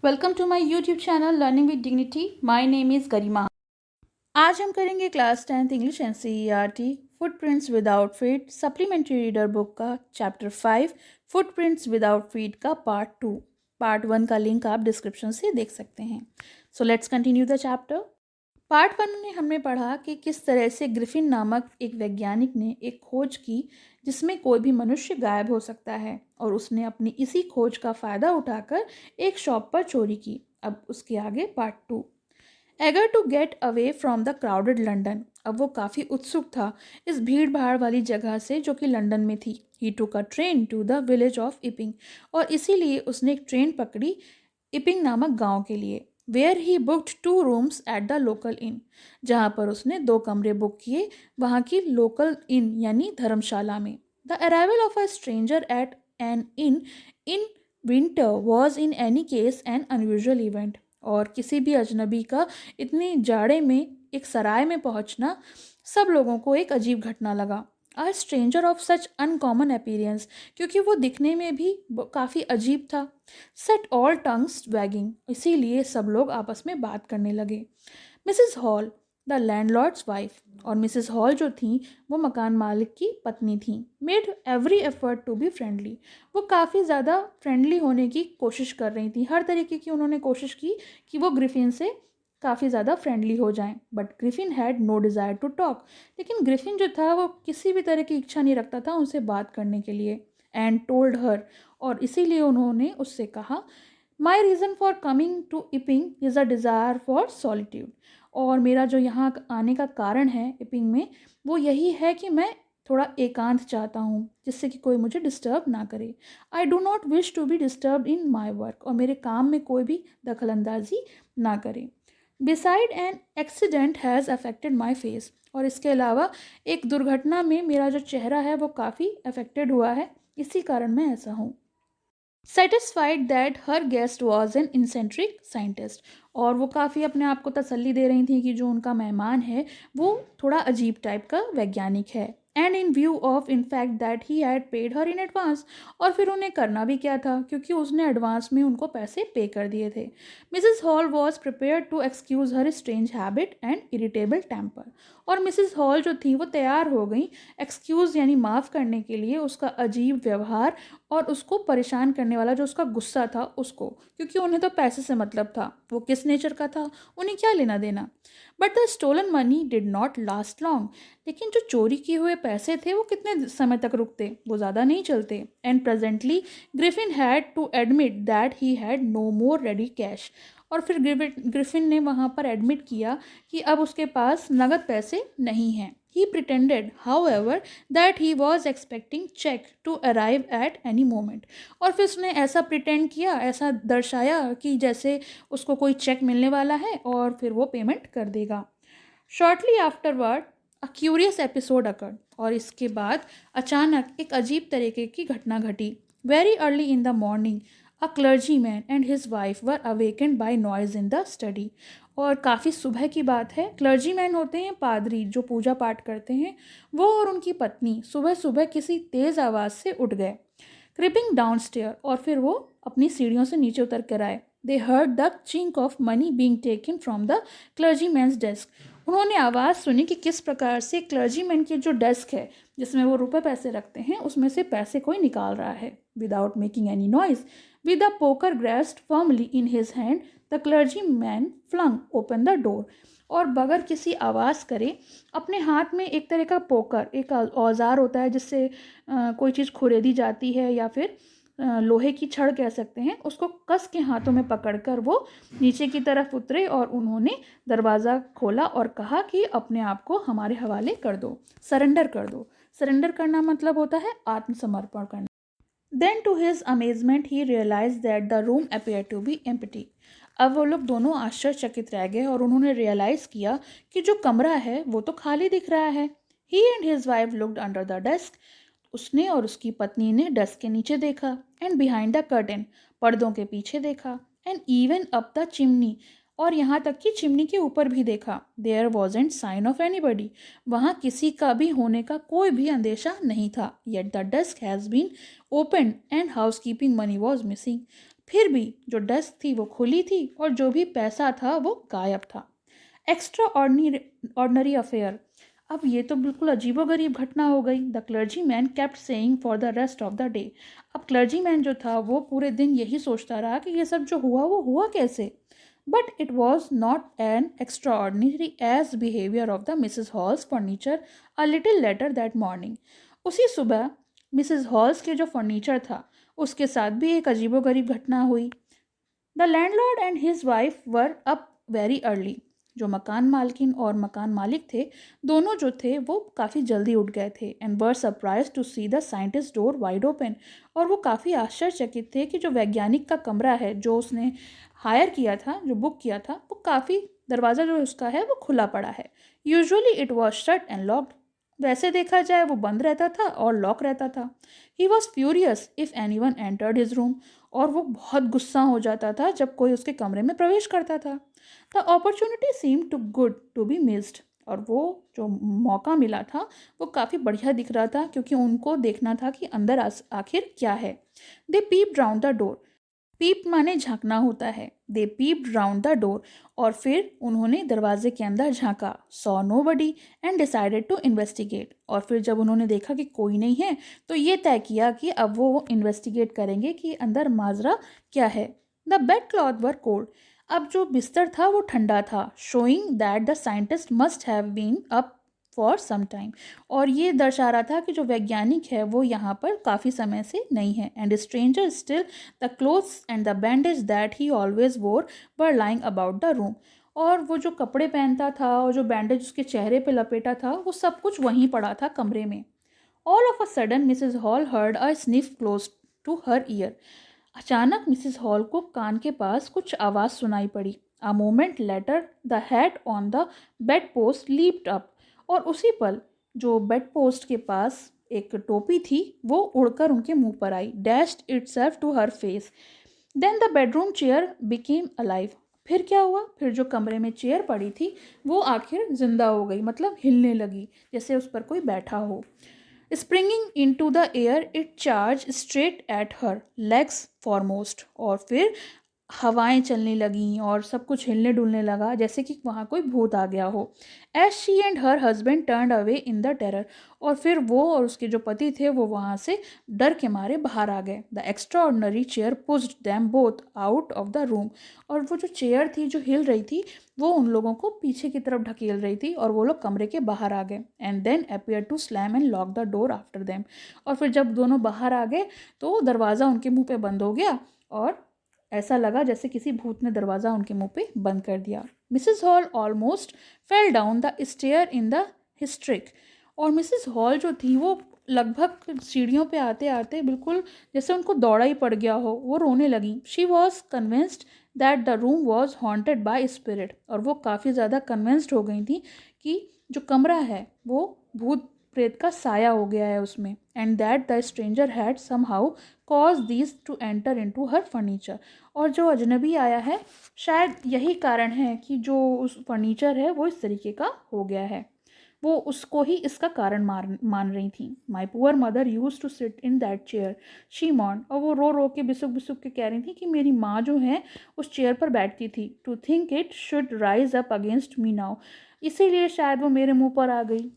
Welcome to my YouTube channel learning with dignity. My name is Garima. आज हम करेंगे class 10th English NCERT footprints without feet supplementary reader book का chapter 5 footprints without feet का part 2। Part 1 का link आप description से देख सकते हैं। So let's continue the chapter. Part 1 में हमने पढ़ा कि किस तरह से ग्रिफिन नामक एक वैज्ञानिक ने एक खोज की जिसमें कोई भी मनुष्य गायब हो सकता है, और उसने अपनी इसी खोज का फ़ायदा उठाकर एक शॉप पर चोरी की। अब उसके आगे part 2। Eager to get away from the crowded London. अब वो काफ़ी उत्सुक था इस भीड़ भाड़ वाली जगह से जो कि लंदन में थी। He took a train to the village of Iping, और इसीलिए उसने एक ट्रेन पकड़ी इपिंग नामक गांव के लिए। Where he booked 2 rooms at the local inn, जहां पर उसने 2 कमरे बुक किए वहां की लोकल इन यानी धर्मशाला में। The arrival of a stranger eight N in winter was in any case N unusual event. और किसी भी अजनबी का इतनी जाड़े में एक सराय में पहुंचना सब लोगों को एक अजीब घटना लगा। A stranger of such uncommon appearance, क्योंकि वो दिखने में भी काफ़ी अजीब था। सेट ऑल टंग्स वैगिंग, इसीलिए सब लोग आपस में बात करने लगे। Mrs Hall the landlord's wife, और मिसेस हॉल जो थी वो मकान मालिक की पत्नी थी, made every effort to be friendly. वो काफ़ी ज़्यादा फ्रेंडली होने की कोशिश कर रही थी, हर तरीके की उन्होंने कोशिश की कि वो ग्रिफिन से काफ़ी ज़्यादा फ्रेंडली हो जाएं। But Griffin had no desire to talk, लेकिन ग्रिफिन जो था वो किसी भी तरह की इच्छा नहीं रखता था उनसे बात करने के लिए। एंड टोल्ड हर, और इसीलिए उन्होंने उससे कहा, my reason for coming to Iping is a desire for solitude, और मेरा जो यहाँ आने का कारण है इपिंग में वो यही है कि मैं थोड़ा एकांत चाहता हूँ जिससे कि कोई मुझे डिस्टर्ब ना करे। I do not wish to be disturb in my work, और मेरे काम में कोई भी दखलंदाजी ना करे। Beside an accident has affected my face, और इसके अलावा एक दुर्घटना में मेरा जो चेहरा है वो काफ़ी अफेक्टेड हुआ है, इसी कारण मैं ऐसा हूँ। Satisfied that her guest was an eccentric scientist, और वो काफ़ी अपने आप को तसल्ली दे रही थी कि जो उनका मेहमान है वो थोड़ा अजीब टाइप का वैज्ञानिक है। And in view of in fact that he had paid her in advance, और फिर उन्हें करना भी क्या था क्योंकि उसने एडवांस में उनको पैसे पे कर दिए थे। Mrs Hall was prepare to excuse her strange habit and irritable temper, और मिसेस हॉल जो थी वो तैयार हो गई एक्सक्यूज़ यानी माफ़ करने के लिए उसका अजीब व्यवहार और उसको परेशान करने वाला जो उसका गुस्सा था उसको, क्योंकि उन्हें तो पैसे से मतलब था, वो किस नेचर का था, उन्हें क्या लेना देना। But the stolen money did not last long, लेकिन जो चोरी किए हुए पैसे थे वो कितने समय तक रुकते, वो ज़्यादा नहीं चलते। And presently Griffin had to admit that he had no more ready cash, और फिर ग्रिफिन ने वहाँ पर एडमिट किया कि अब उसके पास नगद पैसे नहीं हैं। He pretended, however, that he was expecting check to arrive at any moment. और फिर उसने ऐसा प्रिटेंड किया, ऐसा दर्शाया कि जैसे उसको कोई चेक मिलने वाला है और फिर वो पेमेंट कर देगा। Shortly afterward a curious episode occurred, और इसके बाद अचानक एक अजीब तरीके की घटना घटी। Very early in the morning a clergyman and his wife were awakened by noise in the study, और काफ़ी सुबह की बात है। क्लर्जीमैन होते हैं पादरी जो पूजा पाठ करते हैं, वो और उनकी पत्नी सुबह सुबह किसी तेज़ आवाज़ से उठ गए। क्रिपिंग डाउन स्टेयर, और फिर वो अपनी सीढ़ियों से नीचे उतर कर आए। They heard the chink of money being taken from the clergyman's desk. उन्होंने आवाज़ सुनी कि किस प्रकार से क्लर्जीमैन की जो डेस्क है जिसमें वो रुपए पैसे रखते हैं उसमें से पैसे कोई निकाल रहा है। Without making any noise, with the poker grasped firmly in his hand, the clergyman flung open the door, और बगैर किसी आवाज़ करे अपने हाथ में एक तरह का पोकर, एक औजार होता है जिससे कोई चीज़ खुरेदी जाती है या फिर लोहे की छड़ कह सकते हैं, उसको कस के हाथों में पकड़कर वो नीचे की तरफ उतरे और उन्होंने दरवाज़ा खोला और कहा कि अपने आप को हमारे हवाले कर दो, सरेंडर कर दो। सरेंडर करना मतलब होता है आत्मसमर्पण करना। Then to his amazement he realise that the room appear to be empty. अब वो लोग दोनों आश्चर्यचकित रह गए और उन्होंने रियलाइज़ किया कि जो कमरा है वो तो खाली दिख रहा है। He and his wife looked under the desk, उसने और उसकी पत्नी ने डेस्क के नीचे देखा। एंड बिहाइंड द कर्टेन, पर्दों के पीछे देखा। And even up the chimney, और यहाँ तक कि चिमनी के ऊपर भी देखा। There wasn't sign of anybody, वहाँ किसी का भी होने का कोई भी अंदेशा नहीं था। Yet the desk has been open and housekeeping money was missing, फिर भी जो डेस्क थी वो खुली थी और जो भी पैसा था वो गायब था। Extra ordinary affair. अब ये तो बिल्कुल अजीबोगरीब घटना हो गई। The clergy man kept saying for the rest of the day. अब क्लर्जी मैन जो था वो पूरे दिन यही सोचता रहा कि ये सब जो हुआ वो हुआ कैसे। But it was not an extraordinary as behaviour of the Mrs Hall's furniture a little later that morning. उसी सुबह मिसिज हॉल्स के जो फर्नीचर था उसके साथ भी एक अजीबोगरीब घटना हुई। The landlord and his wife were up very early. जो मकान मालकिन और मकान मालिक थे दोनों जो थे वो काफ़ी जल्दी उठ गए थे and were surprise to see the scientist door wide open. और वो काफ़ी आश्चर्यचकित थे कि जो वैज्ञानिक का कमरा है जो उसने हायर किया था, जो बुक किया था, वो काफ़ी दरवाज़ा जो उसका है वो खुला पड़ा है। Usually it was shut and locked. वैसे देखा जाए वो बंद रहता था और लॉक रहता था। He was furious if any one entered his room. और वो बहुत गुस्सा हो जाता था जब कोई उसके कमरे में प्रवेश करता था। The opportunity seem too good to be missed. और वो जो मौका मिला था वो काफ़ी बढ़िया दिख रहा था क्योंकि उनको देखना था कि अंदर आखिर क्या है। They peeped round the door. Peep माने झांकना होता है। They peeped round the door. और फिर उन्होंने दरवाजे के अंदर झांका। Saw nobody and decided to investigate. और फिर जब उन्होंने देखा कि कोई नहीं है तो ये तय किया कि अब वो इन्वेस्टिगेट करेंगे कि अंदर माजरा क्या है। The bed cloth were cold. अब जो बिस्तर था वो ठंडा था, showing that the scientist must have been up for some time. और ये दर्शा रहा था कि जो वैज्ञानिक है वो यहाँ पर काफ़ी समय से नहीं है। And stranger still the clothes and the bandage that he always wore were lying about the room. और वो जो कपड़े पहनता था और जो बैंडेज उसके चेहरे पे लपेटा था वो सब कुछ वहीं पड़ा था कमरे में। All of a sudden Mrs Hall heard a sniff close to her ear. अचानक मिसेस हॉल को कान के पास कुछ आवाज़ सुनाई पड़ी। A moment later the hat on the bedpost leaped up. और उसी पल जो बेड पोस्ट के पास एक टोपी थी वो उड़कर उनके मुंह पर आई। Dashed itself to her face. Then the bedroom chair became alive. फिर क्या हुआ, फिर जो कमरे में चेयर पड़ी थी वो आखिर जिंदा हो गई, मतलब हिलने लगी जैसे उस पर कोई बैठा हो। Springing into the air it charge straight at her legs foremost. और फिर हवाएं चलने लगीं और सब कुछ हिलने डुलने लगा जैसे कि वहाँ कोई भूत आ गया हो। As she and her husband turned away in the terror. और फिर वो और उसके जो पति थे वो वहाँ से डर के मारे बाहर आ गए। The extra ordinary chair pushed them both out of the room. और वो जो चेयर थी जो हिल रही थी वो उन लोगों को पीछे की तरफ ढकेल रही थी और वो लोग कमरे के बाहर आ गए। And then appear to slam and lock the door after them. और फिर जब दोनों बाहर आ गए तो दरवाज़ा उनके मुंह पे बंद हो गया और ऐसा लगा जैसे किसी भूत ने दरवाज़ा उनके मुंह पे बंद कर दिया। Mrs Hall almost fell down the stair in the hysteric. और मिसेस हॉल जो थी वो लगभग सीढ़ियों पे आते आते बिल्कुल जैसे उनको दौड़ा ही पड़ गया हो, वो रोने लगी। She was convinced that the room was haunted by spirit. और वो काफ़ी ज़्यादा कन्विंस्ड हो गई थी कि जो कमरा है वो भूत प्रेत का साया हो गया है उसमें। And that the stranger had somehow cause these to enter into her furniture. और जो अजनबी आया है शायद यही कारण है कि जो उस फर्नीचर है वो इस तरीके का हो गया है। वो उसको ही इसका कारण मान रही थी। My poor mother use to sit in that chair she mourn. और वो रो रो के बिसुक बिसुक के कह रही थी कि मेरी माँ जो है उस चेयर पर बैठती थी। To think it should rise up against me now. इसीलिए शायद वो मेरे मुंह पर आ गई।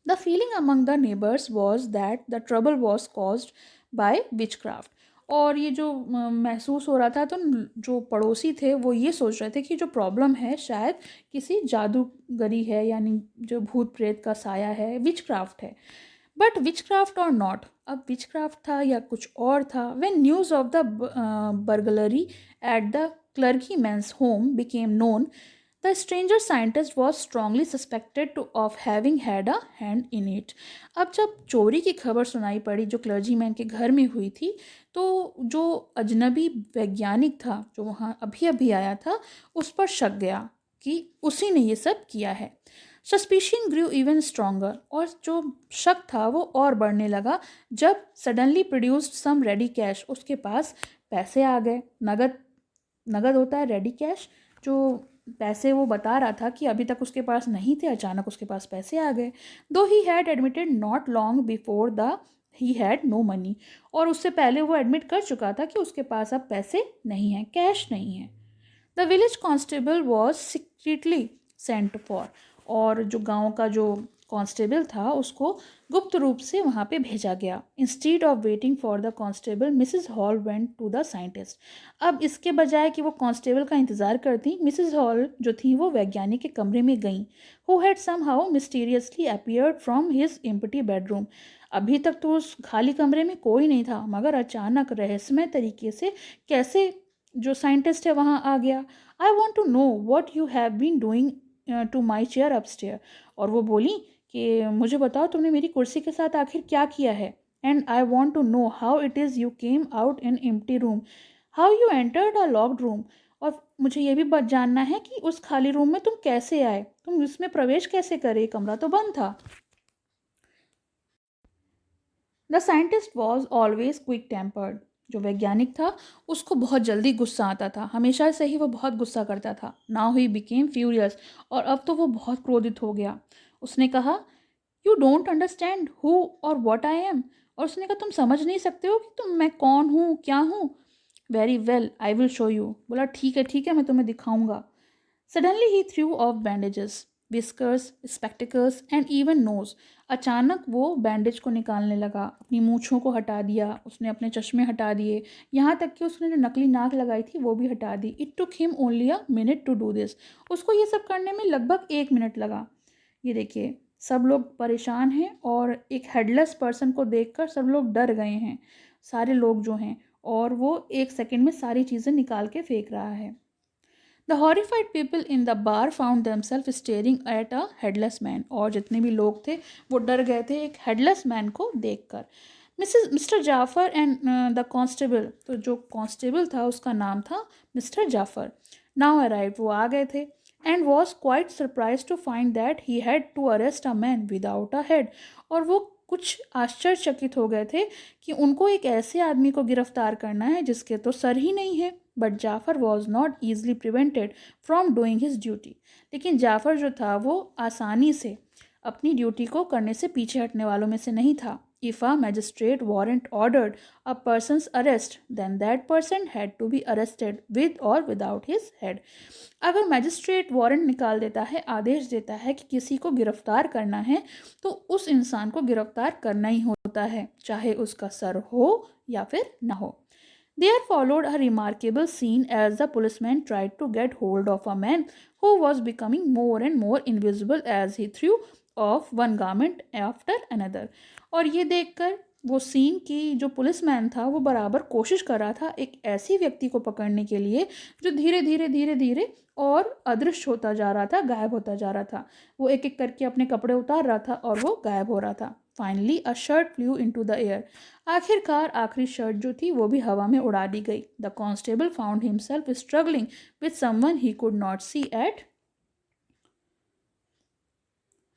The feeling among the neighbors was that the trouble was caused by witchcraft। और ये जो महसूस हो रहा था तो जो पड़ोसी थे वो ये सोच रहे थे कि जो प्रॉब्लम है शायद किसी जादूगरी है, यानी जो भूत प्रेत का साया है, विचक्राफ्ट है। बट विचक्राफ्ट और नॉट, अब विचक्राफ्ट था या कुछ और था। When news of the burglary at the clergyman's home became known, the stranger scientist was strongly suspected to of having had a hand in it। अब जब चोरी की खबर सुनाई पड़ी जो क्लर्जीमैन के घर में हुई थी तो जो अजनबी वैज्ञानिक था जो वहाँ अभी अभी आया था उस पर शक गया कि उसी ने ये सब किया है। सस्पिशन ग्रू इवन स्ट्रॉन्गर। और जो शक था वो और बढ़ने लगा जब सडनली प्रोड्यूस्ड सम रेडी कैश। उसके पास पैसे आ गए, नगद। नगद होता है रेडी कैश, जो पैसे वो बता रहा था कि अभी तक उसके पास नहीं थे, अचानक उसके पास पैसे आ गए। Though he had admitted not long before the he had no money, और उससे पहले वो एडमिट कर चुका था कि उसके पास अब पैसे नहीं हैं, कैश नहीं है। The village constable was secretly sent for, और जो गांव का जो कांस्टेबल था उसको गुप्त रूप से वहाँ पे भेजा गया। Instead of waiting for the constable Mrs Hall went to the scientist. अब इसके बजाय कि वो कांस्टेबल का इंतज़ार करती, मिसेस हॉल जो थी वो वैज्ञानिक के कमरे में गईं, who had somehow mysteriously appeared from his empty bedroom. अभी तक तो उस खाली कमरे में कोई नहीं था, मगर अचानक रहस्यमय तरीके से कैसे जो साइंटिस्ट है वहाँ आ गया। I want to know what you have been doing to my chair upstair. और वो बोली कि मुझे बताओ तुमने मेरी कुर्सी के साथ आखिर क्या किया है। And I want to know how it is you came out in empty room, how you entered a locked room. और मुझे ये भी बात जानना है कि उस खाली रूम में तुम कैसे आए, तुम इसमें प्रवेश कैसे करे, कमरा तो बंद था। The scientist was always quick tempered. जो वैज्ञानिक था उसको बहुत जल्दी गुस्सा आता था, हमेशा से ही वो बहुत गुस्सा करता था। नाउ ही बिकेम फ्यूरियस, और अब तो वो बहुत क्रोधित हो गया। उसने कहा, यू डोंट अंडरस्टैंड हु और वॉट आई एम। और उसने कहा, तुम समझ नहीं सकते हो कि मैं कौन हूँ, क्या हूँ। Very well, I will show you. बोला, ठीक है, मैं तुम्हें दिखाऊंगा। Suddenly he threw off bandages, whiskers, spectacles and even nose. अचानक वो बैंडेज को निकालने लगा, अपनी मूँछों को हटा दिया, उसने अपने चश्मे हटा दिए, यहाँ तक कि उसने जो नकली नाक लगाई थी वो भी हटा दी। It took him only a minute to do this. उसको ये सब करने में लगभग 1 मिनट लगा। ये देखिए, सब लोग परेशान हैं और एक हेडलेस पर्सन को देखकर सब लोग डर गए हैं, सारे लोग जो हैं, और वो 1 सेकंड में सारी चीज़ें निकाल के फेंक रहा है। The horrified people in the bar found themself staring at a headless man. और जितने भी लोग थे वो डर गए थे एक हेडलेस मैन को देखकर। Mister Jafar and the constable, तो जो कांस्टेबल था उसका नाम था मिस्टर जाफ़र, नाउ अराइव, वो आ गए थे। And was quite surprise to find that he had to arrest a man without a head. और वो कुछ आश्चर्यचकित हो गए थे कि उनको एक ऐसे आदमी को गिरफ्तार करना है जिसके तो सर ही नहीं है। But Jafar was not easily prevented from doing his duty. लेकिन जाफ़र जो था वो आसानी से अपनी ड्यूटी को करने से पीछे हटने वालों में से नहीं था। If a magistrate warrant ordered a person's arrest, then that person had to be arrested with or without his head. अगर मैजिस्ट्रेट वारंट निकाल देता है, आदेश देता है कि किसी को गिरफ्तार करना है, तो उस इंसान को गिरफ्तार करना ही होता है, चाहे उसका सर हो या फिर ना हो। There followed a remarkable scene as the policeman tried to get hold of a man who was becoming more and more invisible as he threw off one garment after another. और ये देखकर वो scene कि जो policeman था वो बराबर कोशिश कर रहा था एक ऐसी व्यक्ति को पकड़ने के लिए जो धीरे धीरे और अदृश्य होता जा रहा था, गायब होता जा रहा था। वो एक एक करके अपने कपड़े उतार रहा था और वो गायब हो रहा था। Finally a shirt flu into the air. आखिरकार आखिरी शर्ट जो थी वो भी हवा में उड़ा दी गई। The constable found himself struggling with someone he could not see at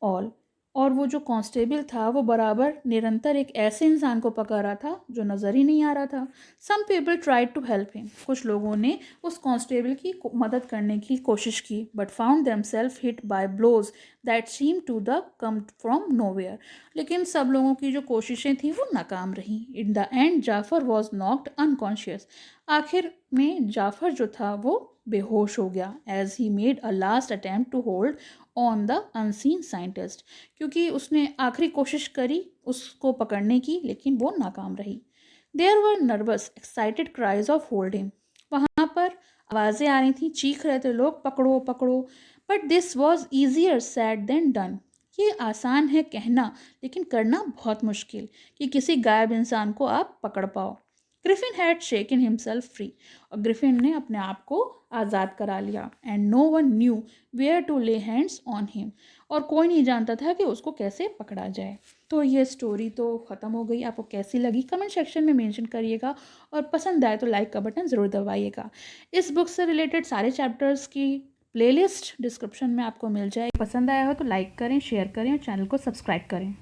all. और वो जो कांस्टेबल था वो बराबर निरंतर एक ऐसे इंसान को पकड़ रहा था जो नज़र ही नहीं आ रहा था। Some people tried to help him. कुछ लोगों ने उस कांस्टेबल की मदद करने की कोशिश की, but found themselves hit by blows that seem to the come from nowhere. लेकिन सब लोगों की जो कोशिशें थी वो नाकाम रहीं। In the end Jafar was knocked unconscious. आखिर में जाफ़र जो था वो बेहोश हो गया, as he made a last attempt to hold on the unseen scientist. क्योंकि उसने आखिरी कोशिश करी उसको पकड़ने की, लेकिन वो नाकाम रही। There were nervous excited cries of hold him. वहाँ पर आवाज़ें आ रही थी, चीख रहे थे लोग, पकड़ो पकड़ो। But this was easier said than done. ये आसान है कहना, लेकिन करना बहुत मुश्किल कि किसी गायब इंसान को आप पकड़ पाओ। Griffin had shaken himself free. और ग्रिफिन ने अपने आप को आज़ाद करा लिया। And no one knew where to lay hands on him. और कोई नहीं जानता था कि उसको कैसे पकड़ा जाए। तो ये स्टोरी तो ख़त्म हो गई। आपको कैसी लगी कमेंट सेक्शन में मेंशन करिएगा, और पसंद आए तो लाइक का बटन ज़रूर दबाइएगा। इस बुक से रिलेटेड सारे चैप्टर्स की प्लेलिस्ट डिस्क्रिप्शन में आपको मिल जाए। पसंद आया हो तो लाइक करें, शेयर करें और चैनल को सब्सक्राइब करें।